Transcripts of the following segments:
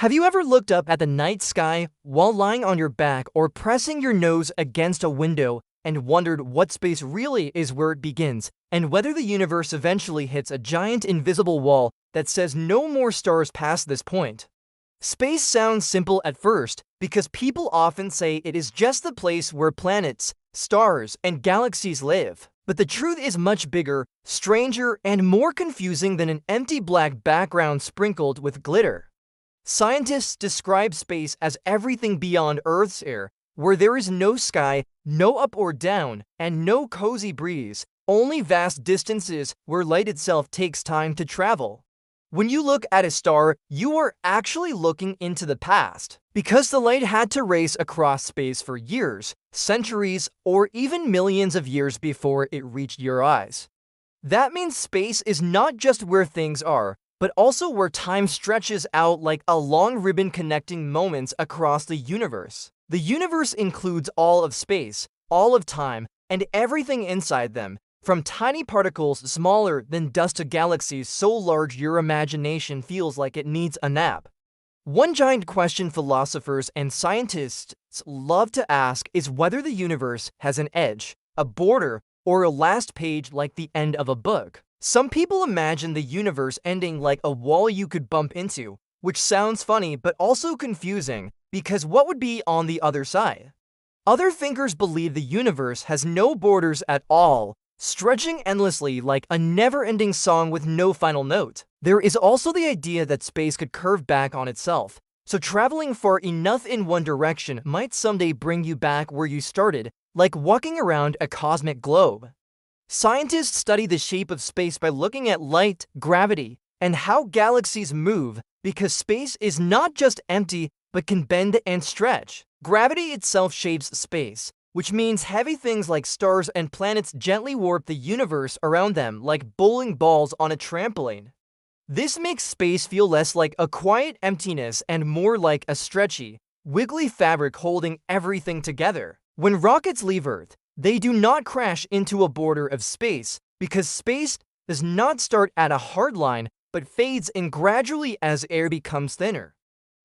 Have you ever looked up at the night sky while lying on your back or pressing your nose against a window and wondered what space really is where it begins, and whether the universe eventually hits a giant invisible wall that says no more stars past this point? Space sounds simple at first because people often say it is just the place where planets, stars, and galaxies live. But the truth is much bigger, stranger, and more confusing than an empty black background sprinkled with glitter. Scientists describe space as everything beyond Earth's air, where there is no sky, no up or down, and no cozy breeze, only vast distances where light itself takes time to travel. When you look at a star, you are actually looking into the past, because the light had to race across space for years, centuries, or even millions of years before it reached your eyes. That means space is not just where things are, but also where time stretches out like a long ribbon connecting moments across the universe. The universe includes all of space, all of time, and everything inside them, from tiny particles smaller than dust to galaxies so large your imagination feels like it needs a nap. One giant question philosophers and scientists love to ask is whether the universe has an edge, a border, or a last page like the end of a book. Some people imagine the universe ending like a wall you could bump into, which sounds funny but also confusing, because what would be on the other side? Other thinkers believe the universe has no borders at all, stretching endlessly like a never-ending song with no final note. There is also the idea that space could curve back on itself, so traveling far enough in one direction might someday bring you back where you started, like walking around a cosmic globe. Scientists study the shape of space by looking at light, gravity, and how galaxies move, because space is not just empty but can bend and stretch. Gravity itself shapes space, which means heavy things like stars and planets gently warp the universe around them like bowling balls on a trampoline. This makes space feel less like a quiet emptiness and more like a stretchy, wiggly fabric holding everything together. When rockets leave Earth, they do not crash into a border of space, because space does not start at a hard line but fades in gradually as air becomes thinner.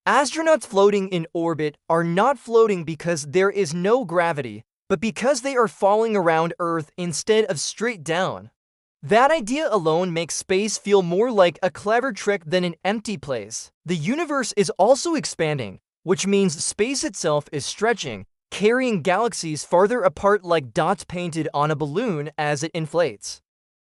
Astronauts floating in orbit are not floating because there is no gravity, but because they are falling around Earth instead of straight down. That idea alone makes space feel more like a clever trick than an empty place. The universe is also expanding, which means space itself is stretching, carrying galaxies farther apart like dots painted on a balloon as it inflates.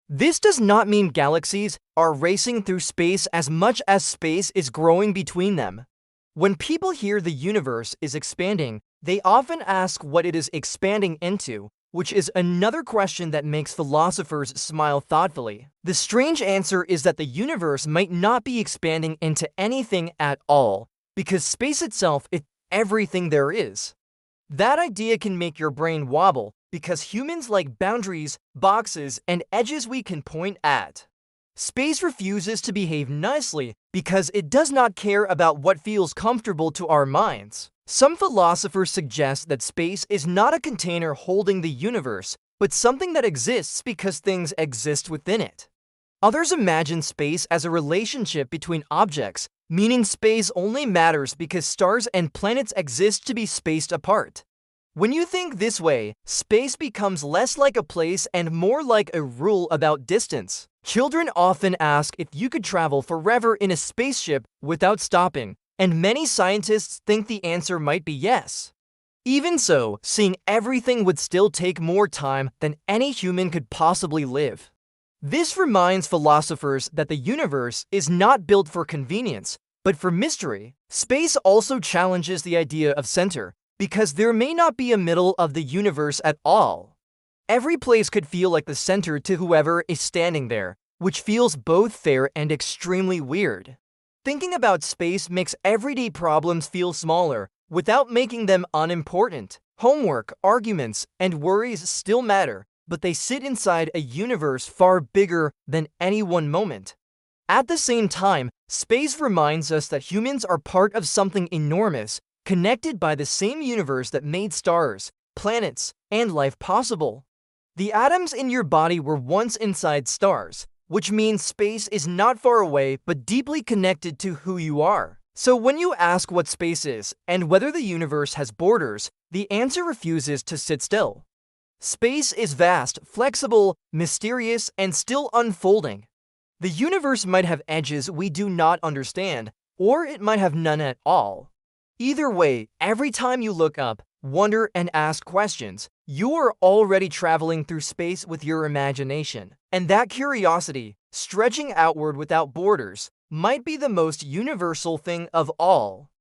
This does not mean galaxies are racing through space as much as space is growing between them. When people hear the universe is expanding, they often ask what it is expanding into, which is another question that makes philosophers smile thoughtfully. The strange answer is that the universe might not be expanding into anything at all, because space itself is everything there is. That idea can make your brain wobble, because humans like boundaries, boxes, and edges we can point at. Space refuses to behave nicely because it does not care about what feels comfortable to our minds. Some philosophers suggest that space is not a container holding the universe, but something that exists because things exist within it. Others imagine space as a relationship between objects, meaning space only matters because stars and planets exist to be spaced apart. When you think this way, space becomes less like a place and more like a rule about distance. Children often ask if you could travel forever in a spaceship without stopping, and many scientists think the answer might be yes. Even so, seeing everything would still take more time than any human could possibly live. This reminds philosophers that the universe is not built for convenience, but for mystery. Space also challenges the idea of center, because there may not be a middle of the universe at all. Every place could feel like the center to whoever is standing there, which feels both fair and extremely weird. Thinking about space makes everyday problems feel smaller, without making them unimportant. Homework, arguments, and worries still matter, but they sit inside a universe far bigger than any one moment. At the same time, space reminds us that humans are part of something enormous, connected by the same universe that made stars, planets, and life possible. The atoms in your body were once inside stars, which means space is not far away but deeply connected to who you are. So when you ask what space is and whether the universe has borders, the answer refuses to sit still. Space is vast, flexible, mysterious, and still unfolding. The universe might have edges we do not understand, or it might have none at all. Either way, every time you look up, wonder, and ask questions, you are already traveling through space with your imagination. And that curiosity, stretching outward without borders, might be the most universal thing of all.